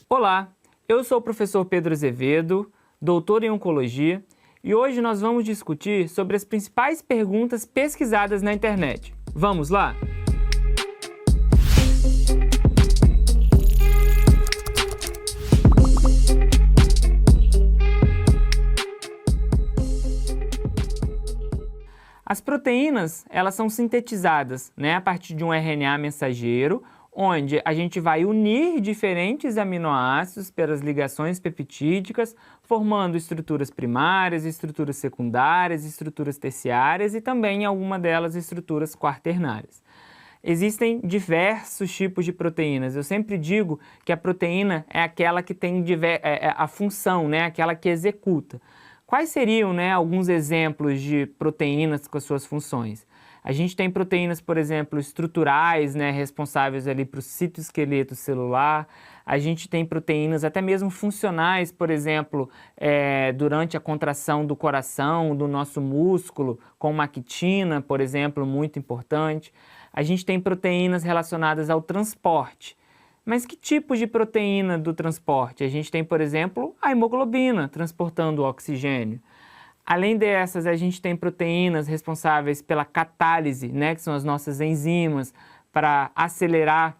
Olá, eu sou o professor Pedro Azevedo, doutor em Oncologia, e hoje nós vamos discutir sobre as principais perguntas pesquisadas na internet. Vamos lá? As proteínas, elas são sintetizadas, a partir de um RNA mensageiro, onde a gente vai unir diferentes aminoácidos pelas ligações peptídicas, formando estruturas primárias, estruturas secundárias, estruturas terciárias e também, em alguma delas, estruturas quaternárias. Existem diversos tipos de proteínas. Eu sempre digo que a proteína é aquela que tem a função, aquela que executa. Quais seriam, alguns exemplos de proteínas com as suas funções? A gente tem proteínas, por exemplo, estruturais, responsáveis ali para o citoesqueleto celular. A gente tem proteínas até mesmo funcionais, por exemplo, durante a contração do coração, do nosso músculo, como a actina, por exemplo, muito importante. A gente tem proteínas relacionadas ao transporte. Mas que tipo de proteína do transporte? A gente tem, por exemplo, a hemoglobina, transportando o oxigênio. Além dessas, a gente tem proteínas responsáveis pela catálise, que são as nossas enzimas, para acelerar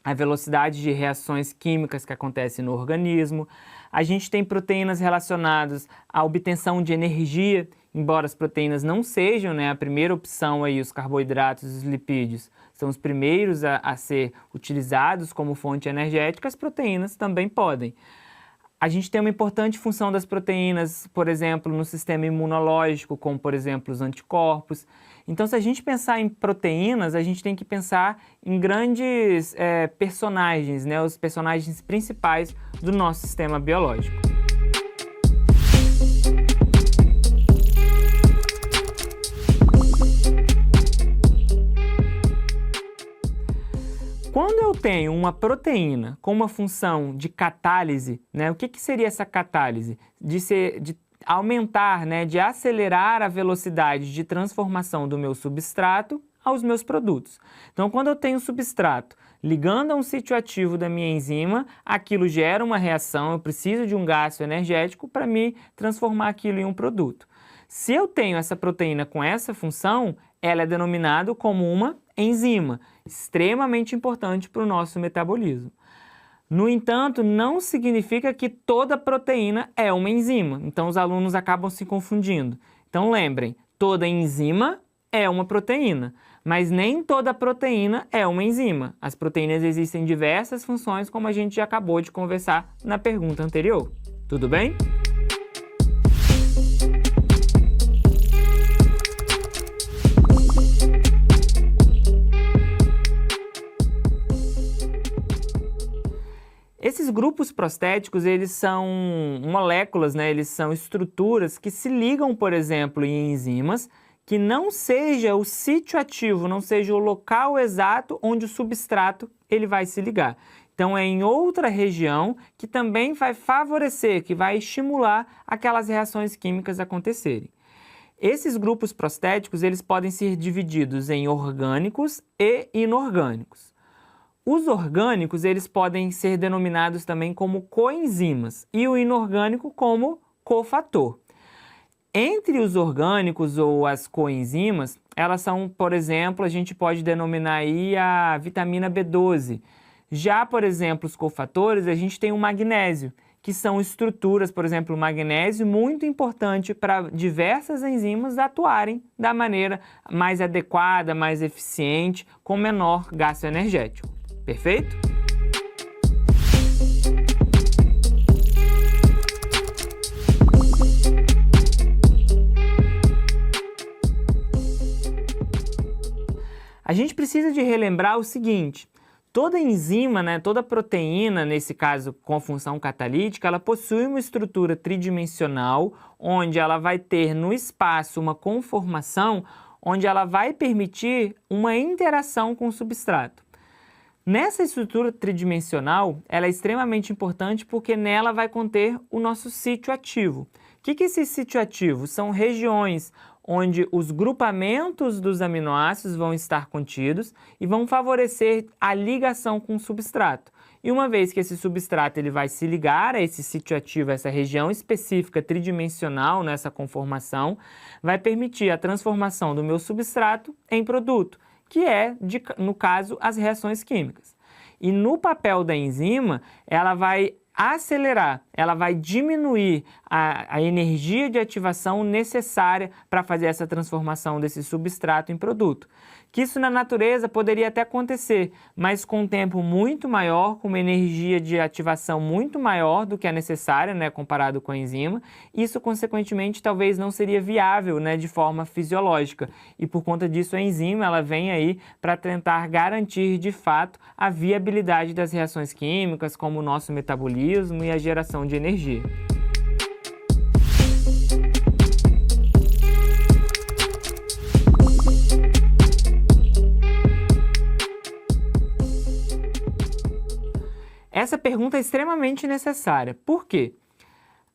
a velocidade de reações químicas que acontecem no organismo. A gente tem proteínas relacionadas à obtenção de energia, embora as proteínas não sejam a primeira opção, aí, os carboidratos e os lipídios são os primeiros a ser utilizados como fonte energética, as proteínas também podem. A gente tem uma importante função das proteínas, por exemplo, no sistema imunológico, como, por exemplo, os anticorpos. Então, se a gente pensar em proteínas, a gente tem que pensar em grandes personagens, os personagens principais do nosso sistema biológico. Quando eu tenho uma proteína com uma função de catálise, o que seria essa catálise? De aumentar, de acelerar a velocidade de transformação do meu substrato aos meus produtos. Então, quando eu tenho substrato ligando a um sítio ativo da minha enzima, aquilo gera uma reação, eu preciso de um gasto energético para me transformar aquilo em um produto. Se eu tenho essa proteína com essa função, ela é denominada como uma enzima, extremamente importante para o nosso metabolismo. No entanto, não significa que toda proteína é uma enzima, então os alunos acabam se confundindo. Então lembrem, toda enzima é uma proteína, mas nem toda proteína é uma enzima. As proteínas existem diversas funções, como a gente já acabou de conversar na pergunta anterior. Tudo bem? Esses grupos prostéticos, eles são moléculas, eles são estruturas que se ligam, por exemplo, em enzimas, que não seja o sítio ativo, não seja o local exato onde o substrato ele vai se ligar. Então, é em outra região que também vai favorecer, que vai estimular aquelas reações químicas acontecerem. Esses grupos prostéticos, eles podem ser divididos em orgânicos e inorgânicos. Os orgânicos, eles podem ser denominados também como coenzimas e o inorgânico como cofator. Entre os orgânicos ou as coenzimas, elas são, por exemplo, a gente pode denominar aí a vitamina B12. Já, por exemplo, os cofatores, a gente tem o magnésio, que são estruturas, por exemplo, o magnésio, muito importante para diversas enzimas atuarem da maneira mais adequada, mais eficiente, com menor gasto energético. Perfeito? A gente precisa de relembrar o seguinte: toda enzima, toda proteína, nesse caso com função catalítica, ela possui uma estrutura tridimensional, onde ela vai ter no espaço uma conformação, onde ela vai permitir uma interação com o substrato. Nessa estrutura tridimensional, ela é extremamente importante porque nela vai conter o nosso sítio ativo. O que é esse sítio ativo? São regiões onde os grupamentos dos aminoácidos vão estar contidos e vão favorecer a ligação com o substrato. E uma vez que esse substrato ele vai se ligar a esse sítio ativo, a essa região específica tridimensional nessa conformação, vai permitir a transformação do meu substrato em produto, que é, no caso, as reações químicas. E no papel da enzima, ela vai acelerar, ela vai diminuir a energia de ativação necessária para fazer essa transformação desse substrato em produto. Que isso na natureza poderia até acontecer, mas com um tempo muito maior, com uma energia de ativação muito maior do que a necessária, né, comparado com a enzima. Isso, consequentemente, talvez não seria viável, né, de forma fisiológica. E por conta disso, a enzima ela vem aí para tentar garantir, de fato, a viabilidade das reações químicas, como o nosso metabolismo e a geração de energia. Essa pergunta é extremamente necessária. Por quê?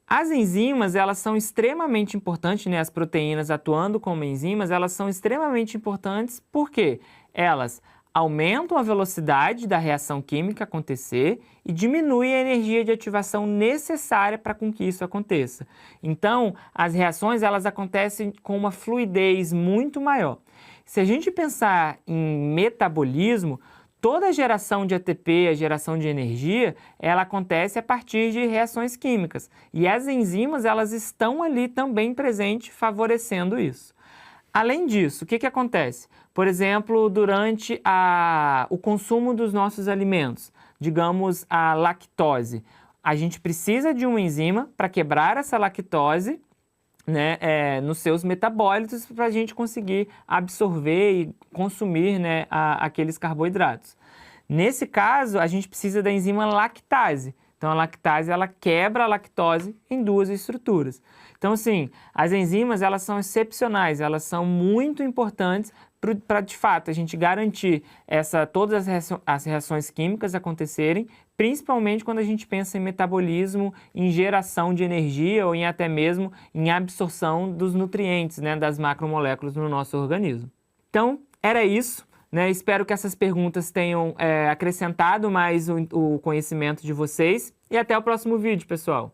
As enzimas, elas são extremamente importantes, né? As proteínas atuando como enzimas, elas são extremamente importantes porque elas aumentam a velocidade da reação química acontecer e diminuem a energia de ativação necessária para com que isso aconteça. Então, as reações, elas acontecem com uma fluidez muito maior. Se a gente pensar em metabolismo, toda a geração de ATP, a geração de energia, ela acontece a partir de reações químicas. E as enzimas, elas estão ali também presentes, favorecendo isso. Além disso, o que acontece? Por exemplo, durante o consumo dos nossos alimentos, digamos a lactose, a gente precisa de uma enzima para quebrar essa lactose, né, nos seus metabólitos para a gente conseguir absorver e consumir, né, aqueles carboidratos. Nesse caso, a gente precisa da enzima lactase. Então, a lactase, ela quebra a lactose em duas estruturas. Então, assim, as enzimas, elas são excepcionais, elas são muito importantes para, de fato, a gente garantir todas as reações químicas acontecerem, principalmente quando a gente pensa em metabolismo, em geração de energia ou até mesmo em absorção dos nutrientes, né, das macromoléculas no nosso organismo. Então, era isso. Né? Espero que essas perguntas tenham acrescentado mais o conhecimento de vocês e até o próximo vídeo, pessoal!